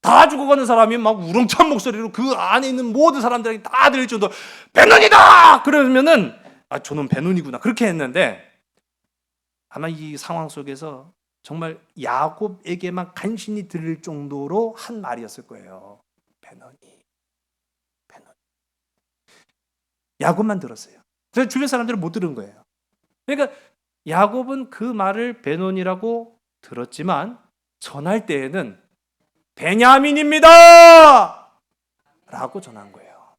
다 죽어가는 사람이 막 우렁찬 목소리로 그 안에 있는 모든 사람들에게 다 들릴 정도로 베논이다! 그러면은 저는 베논이구나 그렇게 했는데, 아마 이 상황 속에서 정말 야곱에게만 간신히 들릴 정도로 한 말이었을 거예요. 베논이. 야곱만 들었어요. 그래서 주변 사람들은 못 들은 거예요. 그러니까 야곱은 그 말을 베논이라고 들었지만 전할 때에는 베냐민입니다! 라고 전한 거예요.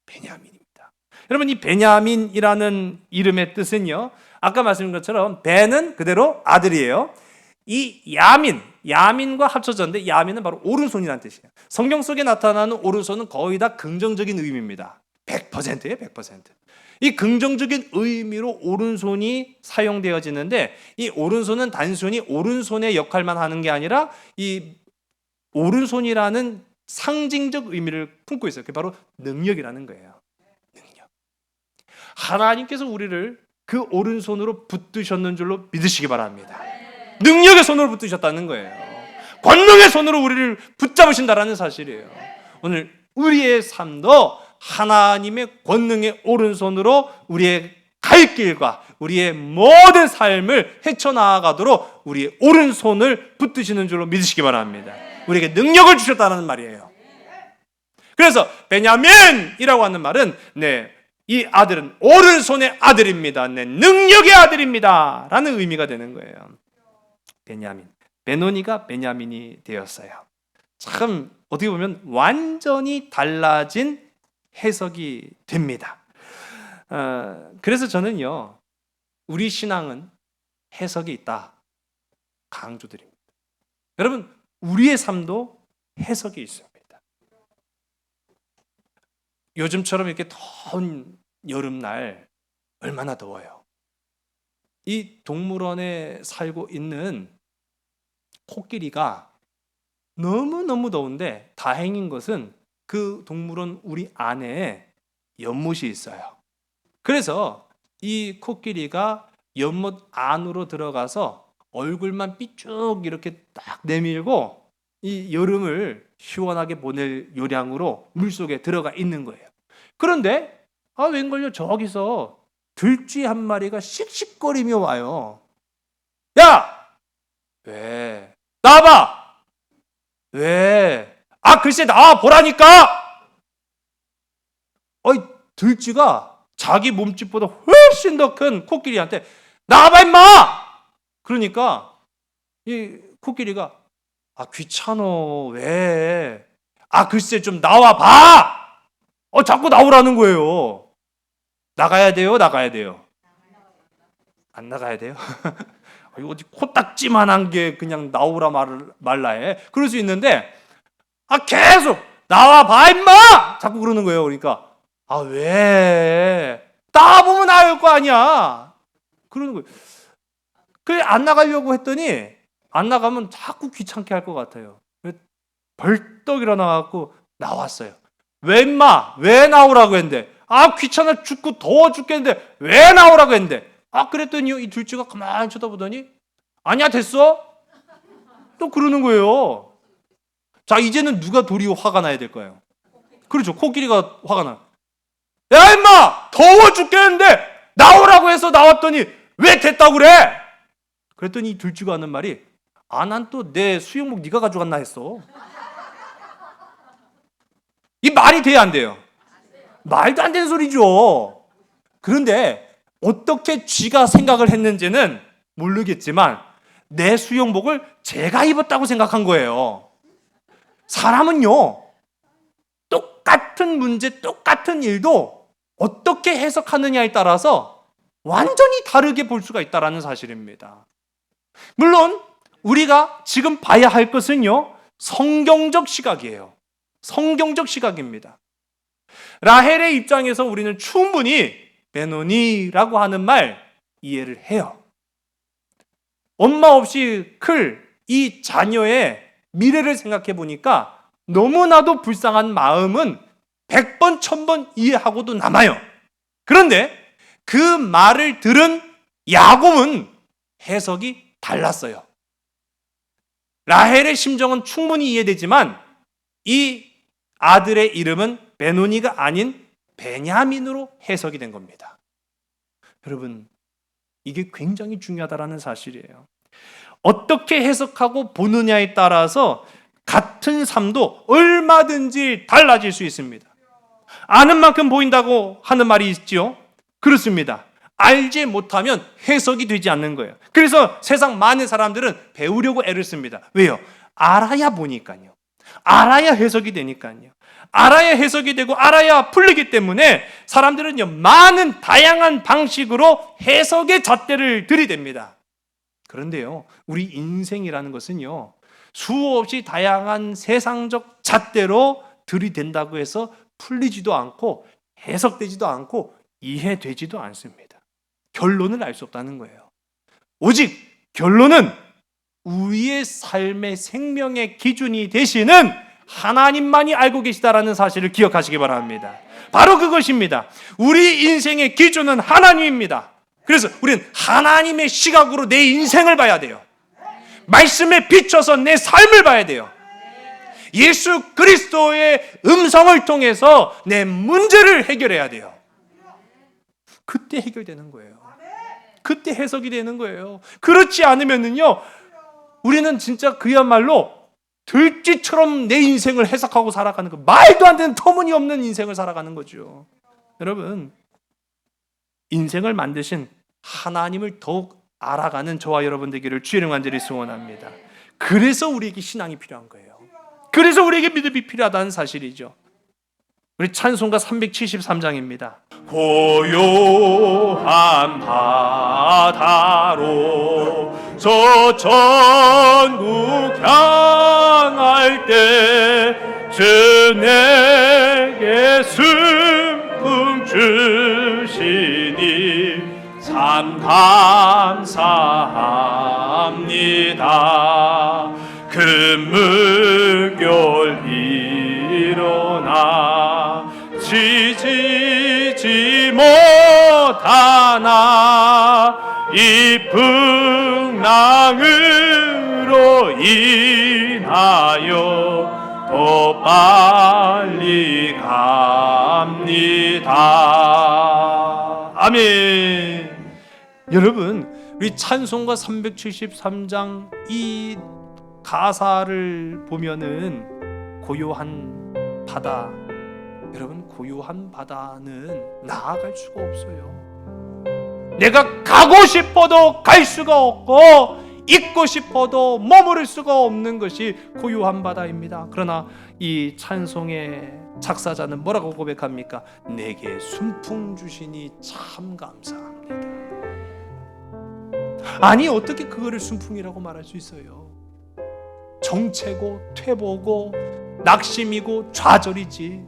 베냐민입니다. 여러분 이 베냐민이라는 이름의 뜻은요, 아까 말씀드린 것처럼 베는 그대로 아들이에요. 이 야민과 합쳐졌는데 야민은 바로 오른손이라는 뜻이에요. 성경 속에 나타나는 오른손은 거의 다 긍정적인 의미입니다. 100%예요, 100%. 이 긍정적인 의미로 오른손이 사용되어지는데, 이 오른손은 단순히 오른손의 역할만 하는 게 아니라 이 오른손이라는 상징적 의미를 품고 있어요. 그게 바로 능력이라는 거예요. 능력. 하나님께서 우리를 그 오른손으로 붙드셨는 줄로 믿으시기 바랍니다. 능력의 손으로 붙드셨다는 거예요. 권능의 손으로 우리를 붙잡으신다라는 사실이에요. 오늘 우리의 삶도 하나님의 권능의 오른손으로 우리의 갈 길과 우리의 모든 삶을 헤쳐나가도록 우리의 오른손을 붙드시는 줄로 믿으시기 바랍니다. 우리에게 능력을 주셨다는 말이에요. 그래서 베냐민이라고 하는 말은 이 아들은 오른손의 아들입니다. 능력의 아들입니다. 라는 의미가 되는 거예요. 베냐민. 베노니가 베냐민이 되었어요. 참 어떻게 보면 완전히 달라진 해석이 됩니다. 그래서 저는요, 우리 신앙은 해석이 있다 강조드립니다. 여러분, 우리의 삶도 해석이 있습니다. 요즘처럼 이렇게 더운 여름날 얼마나 더워요. 이 동물원에 살고 있는 코끼리가 너무너무 더운데 다행인 것은 그 동물원 우리 안에 연못이 있어요. 그래서 이 코끼리가 연못 안으로 들어가서 얼굴만 삐쭉 이렇게 딱 내밀고 이 여름을 시원하게 보낼 요량으로 물속에 들어가 있는 거예요. 그런데 웬걸요, 저기서 들쥐 한 마리가 씩씩거리며 와요. 야! 왜? 나와봐! 왜? 글쎄 나와 보라니까! 들쥐가 자기 몸집보다 훨씬 더 큰 코끼리한테 나와봐 임마! 그러니까 이 코끼리가 귀찮어. 왜? 글쎄 좀 나와봐! 자꾸 나오라는 거예요. 나가야 돼요? 나가야 돼요? 안 나가야 돼요? 이거 어디 코딱지만한 게 그냥 나오라 말라 해. 그럴 수 있는데 계속 나와봐 임마! 자꾸 그러는 거예요. 그러니까 왜? 나와보면 나을 거 아니야. 그러는 거예요. 그래 안 나가려고 했더니 안 나가면 자꾸 귀찮게 할 것 같아요. 벌떡 일어나갖고 나왔어요. 왜 임마? 왜 나오라고 했는데? 귀찮아 죽고 더워 죽겠는데 왜 나오라고 했는데? 그랬더니 이 들쥐가 가만히 쳐다보더니 아니야 됐어? 또 그러는 거예요. 자, 이제는 누가 도리어 화가 나야 될까요? 그렇죠. 코끼리가 화가 나. 야 임마! 더워 죽겠는데 나오라고 해서 나왔더니 왜 됐다고 그래? 그랬더니 이 들쥐가 하는 말이 난 또 내 수영복 네가 가져갔나 했어. 이 말이 돼야 안 돼요? 말도 안 되는 소리죠. 그런데 어떻게 쥐가 생각을 했는지는 모르겠지만 내 수영복을 제가 입었다고 생각한 거예요. 사람은요, 똑같은 문제, 똑같은 일도 어떻게 해석하느냐에 따라서 완전히 다르게 볼 수가 있다는 사실입니다. 물론 우리가 지금 봐야 할 것은요, 성경적 시각이에요. 성경적 시각입니다. 라헬의 입장에서 우리는 충분히 베노니라고 하는 말 이해를 해요. 엄마 없이 클 이 자녀의 미래를 생각해 보니까 너무나도 불쌍한 마음은 100번, 1000번 이해하고도 남아요. 그런데 그 말을 들은 야곱은 해석이 달랐어요. 라헬의 심정은 충분히 이해되지만 이 아들의 이름은 베노니가 아닌 베냐민으로 해석이 된 겁니다. 여러분, 이게 굉장히 중요하다는 사실이에요. 어떻게 해석하고 보느냐에 따라서 같은 삶도 얼마든지 달라질 수 있습니다. 아는 만큼 보인다고 하는 말이 있지요. 그렇습니다. 알지 못하면 해석이 되지 않는 거예요. 그래서 세상 많은 사람들은 배우려고 애를 씁니다. 왜요? 알아야 보니까요. 알아야 해석이 되니까요. 알아야 해석이 되고 알아야 풀리기 때문에 사람들은요, 많은 다양한 방식으로 해석의 잣대를 들이댑니다. 그런데요, 우리 인생이라는 것은요, 수없이 다양한 세상적 잣대로 들이댄다고 해서 풀리지도 않고 해석되지도 않고 이해되지도 않습니다. 결론을 알 수 없다는 거예요. 오직 결론은 우리의 삶의 생명의 기준이 되시는 하나님만이 알고 계시다라는 사실을 기억하시기 바랍니다. 바로 그것입니다. 우리 인생의 기준은 하나님입니다. 그래서 우리는 하나님의 시각으로 내 인생을 봐야 돼요. 말씀에 비춰서 내 삶을 봐야 돼요. 예수 그리스도의 음성을 통해서 내 문제를 해결해야 돼요. 그때 해결되는 거예요. 그때 해석이 되는 거예요. 그렇지 않으면은요, 우리는 진짜 그야말로 들쥐처럼 내 인생을 해석하고 살아가는 거, 말도 안 되는 터무니없는 인생을 살아가는 거죠. 여러분, 인생을 만드신 하나님을 더욱 알아가는 저와 여러분 되기를 주의 간절히 소원합니다. 그래서 우리에게 신앙이 필요한 거예요. 그래서 우리에게 믿음이 필요하다는 사실이죠. 우리 찬송가 373장입니다. 고요한 바다로 저 천국 향할 때 주 내게 순풍 주시니 참 감사합니다. 금물결 일어나 지지지 못하나 이 풍랑으로 인하여 더 빨리 갑니다. 아멘. 여러분, 우리 찬송가 373장 이 가사를 보면은 고요한 바다, 여러분, 고요한 바다는 나아갈 수가 없어요. 내가 가고 싶어도 갈 수가 없고 있고 싶어도 머무를 수가 없는 것이 고요한 바다입니다. 그러나 이 찬송의 작사자는 뭐라고 고백합니까? 내게 순풍 주시니 참 감사합니다. 아니, 어떻게 그거를 순풍이라고 말할 수 있어요? 정체고 퇴보고 낙심이고 좌절이지.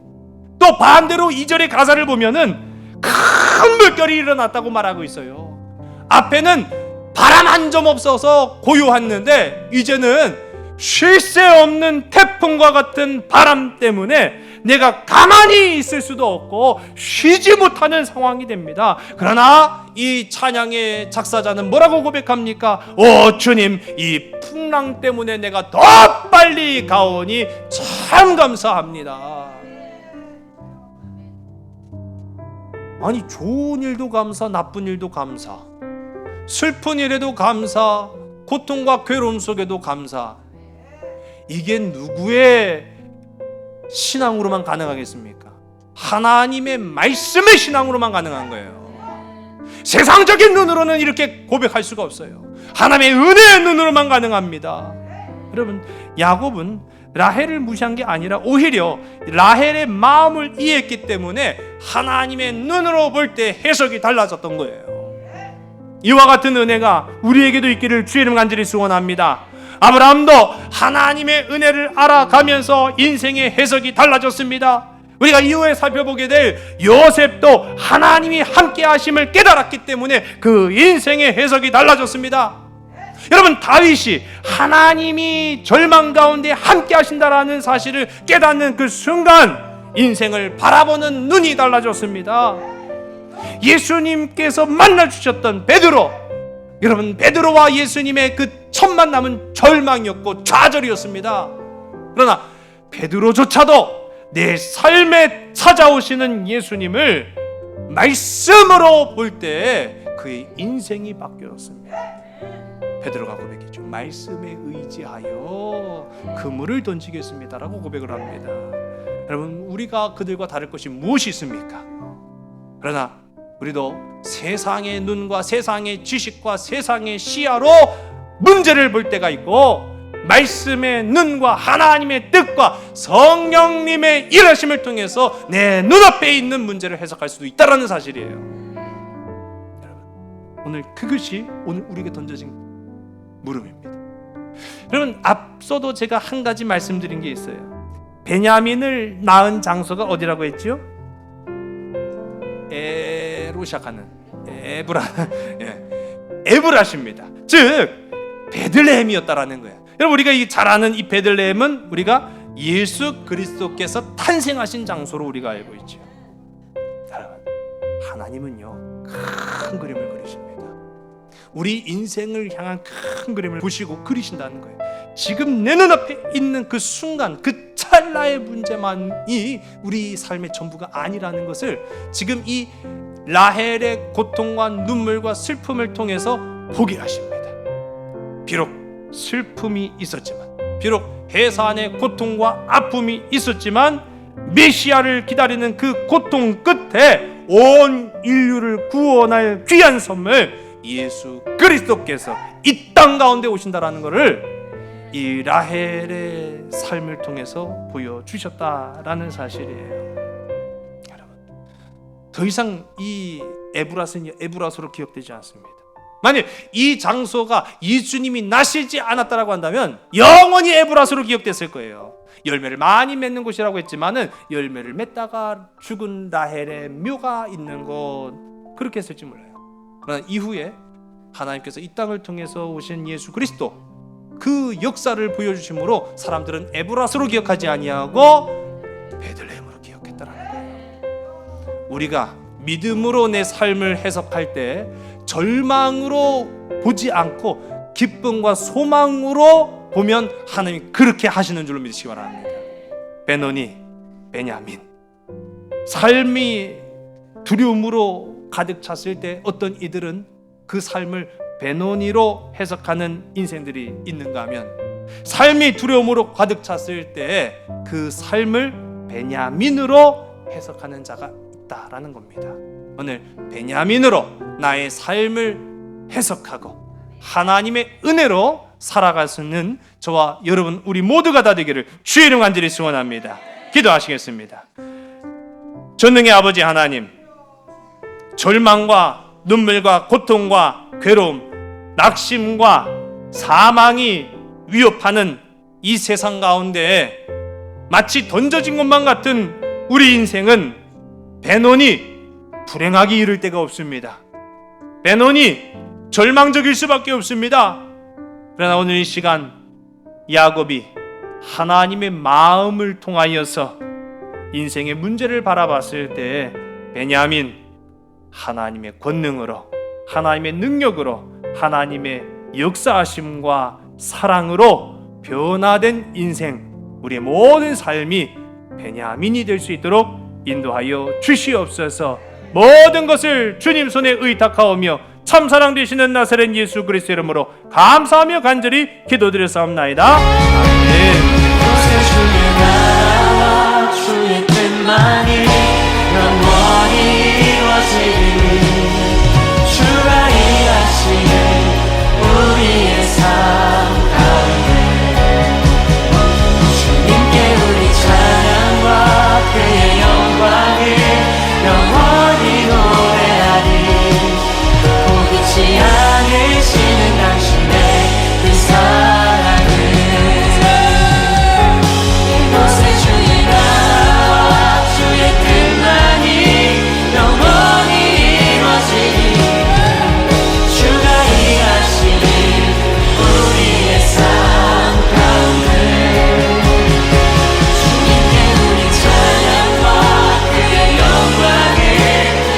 또 반대로 2절의 가사를 보면은 큰 물결이 일어났다고 말하고 있어요. 앞에는 바람 한 점 없어서 고요했는데 이제는 쉴 새 없는 태풍과 같은 바람 때문에 내가 가만히 있을 수도 없고 쉬지 못하는 상황이 됩니다. 그러나 이 찬양의 작사자는 뭐라고 고백합니까? 오 주님, 이 풍랑 때문에 내가 더 빨리 가오니 참 감사합니다. 아니, 좋은 일도 감사, 나쁜 일도 감사, 슬픈 일에도 감사, 고통과 괴로움 속에도 감사. 이게 누구의 신앙으로만 가능하겠습니까? 하나님의 말씀의 신앙으로만 가능한 거예요. 세상적인 눈으로는 이렇게 고백할 수가 없어요. 하나님의 은혜의 눈으로만 가능합니다. 여러분, 야곱은 라헬을 무시한 게 아니라 오히려 라헬의 마음을 이해했기 때문에 하나님의 눈으로 볼 때 해석이 달라졌던 거예요. 이와 같은 은혜가 우리에게도 있기를 주의 이름 간절히 소원합니다. 아브라함도 하나님의 은혜를 알아가면서 인생의 해석이 달라졌습니다. 우리가 이후에 살펴보게 될 요셉도 하나님이 함께 하심을 깨달았기 때문에 그 인생의 해석이 달라졌습니다. 여러분, 다윗이 하나님이 절망 가운데 함께 하신다라는 사실을 깨닫는 그 순간 인생을 바라보는 눈이 달라졌습니다. 예수님께서 만나 주셨던 베드로, 여러분, 베드로와 예수님의 그 첫 만남은 절망이었고 좌절이었습니다. 그러나 베드로조차도 내 삶에 찾아오시는 예수님을 말씀으로 볼 때 그의 인생이 바뀌었습니다. 베드로가 고백했죠. 말씀에 의지하여 그물을 던지겠습니다라고 고백을 합니다. 여러분, 우리가 그들과 다를 것이 무엇이 있습니까? 그러나 우리도 세상의 눈과 세상의 지식과 세상의 시야로 문제를 볼 때가 있고 말씀의 눈과 하나님의 뜻과 성령님의 일하심을 통해서 내 눈앞에 있는 문제를 해석할 수도 있다는 사실이에요. 여러분, 오늘 그것이 오늘 우리에게 던져진 물음입니다. 여러분, 앞서도 제가 한 가지 말씀드린 게 있어요. 베냐민을 낳은 장소가 어디라고 했죠? 에로 시작하는 에브라십니다. 즉 베들레헴이었다라는 거예요. 여러분, 우리가 잘 아는 이 베들레헴은 우리가 예수 그리스도께서 탄생하신 장소로 우리가 알고 있죠. 여러분, 하나님은요 큰 그림을 그리십니다. 우리 인생을 향한 큰 그림을 보시고 그리신다는 거예요. 지금 내 눈앞에 있는 그 순간, 그 찰나의 문제만이 우리 삶의 전부가 아니라는 것을 지금 이 라헬의 고통과 눈물과 슬픔을 통해서 보게 하십니다. 비록 슬픔이 있었지만, 비록 해사 안에 고통과 아픔이 있었지만, 메시아를 기다리는 그 고통 끝에 온 인류를 구원할 귀한 선물 예수 그리스도께서 이 땅 가운데 오신다라는 것을 이 라헬의 삶을 통해서 보여주셨다라는 사실이에요. 여러분, 더 이상 이 에브라스는 에브라스로 기억되지 않습니다. 만약 이 장소가 예수님이 나시지 않았다라고 한다면 영원히 에브라스로 기억됐을 거예요. 열매를 많이 맺는 곳이라고 했지만은 열매를 맺다가 죽은 라헬의 묘가 있는 곳, 그렇게 했을지 몰라요. 그러나 이후에 하나님께서 이 땅을 통해서 오신 예수 그리스도, 그 역사를 보여주심으로 사람들은 에브라스로 기억하지 아니하고 베들레헴으로 기억했다라는 거예요. 우리가 믿음으로 내 삶을 해석할 때 절망으로 보지 않고 기쁨과 소망으로 보면 하나님이 그렇게 하시는 줄로 믿으시기 바랍니다. 베노니, 베냐민, 삶이 두려움으로 가득 찼을 때 어떤 이들은 그 삶을 베노니로 해석하는 인생들이 있는가 하면, 삶이 두려움으로 가득 찼을 때 그 삶을 베냐민으로 해석하는 자가 있다라는 겁니다. 오늘 베냐민으로 나의 삶을 해석하고 하나님의 은혜로 살아갈 수 있는 저와 여러분 우리 모두가 다 되기를 주의 이름 간절히 소원합니다. 기도하시겠습니다. 전능의 아버지 하나님, 절망과 눈물과 고통과 괴로움, 낙심과 사망이 위협하는 이 세상 가운데 마치 던져진 것만 같은 우리 인생은 베논이 불행하기 이를 데가 없습니다. 베논이 절망적일 수밖에 없습니다. 그러나 오늘 이 시간 야곱이 하나님의 마음을 통하여서 인생의 문제를 바라봤을 때 베냐민, 하나님의 권능으로, 하나님의 능력으로, 하나님의 역사하심과 사랑으로 변화된 인생, 우리의 모든 삶이 베냐민이 될 수 있도록 인도하여 주시옵소서. 모든 것을 주님 손에 의탁하오며 참사랑 되시는 나사렛 예수 그리스도의 이름으로 감사하며 간절히 기도드렸사옵나이다. 아멘. 주의 나라와 주의 뜻만이 영원히 이루어지리니 주가 일하시는 우리의 삶 가운데 주님께 우리 찬양과 그의 영광을 영원히 노래하리. 보이지 않으시는 당신의 그 사랑을 이곳에 주의 나라와 주의 뜻만이 영원히 이루어지리. 주가 일하시는 우리의 삶 가운데 주님께 우리 찬양과 그의 영광을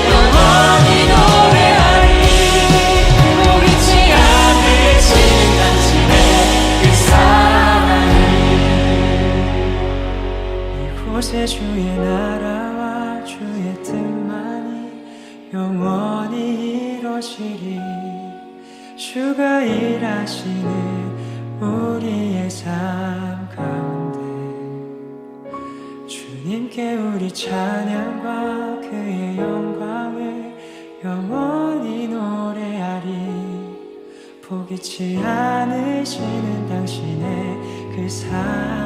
영원히 노래하리. 보이지 않으시는 당신의 그 사랑을 이곳에 주의 나라와 주의 뜻만이 영원히 이루어지리. 주가 일하시는 우리의 삶 가운데 주님께 우리 찬양과 그의 영광을 영원히 노래하리. 포기치 않으시는 당신의 그 사랑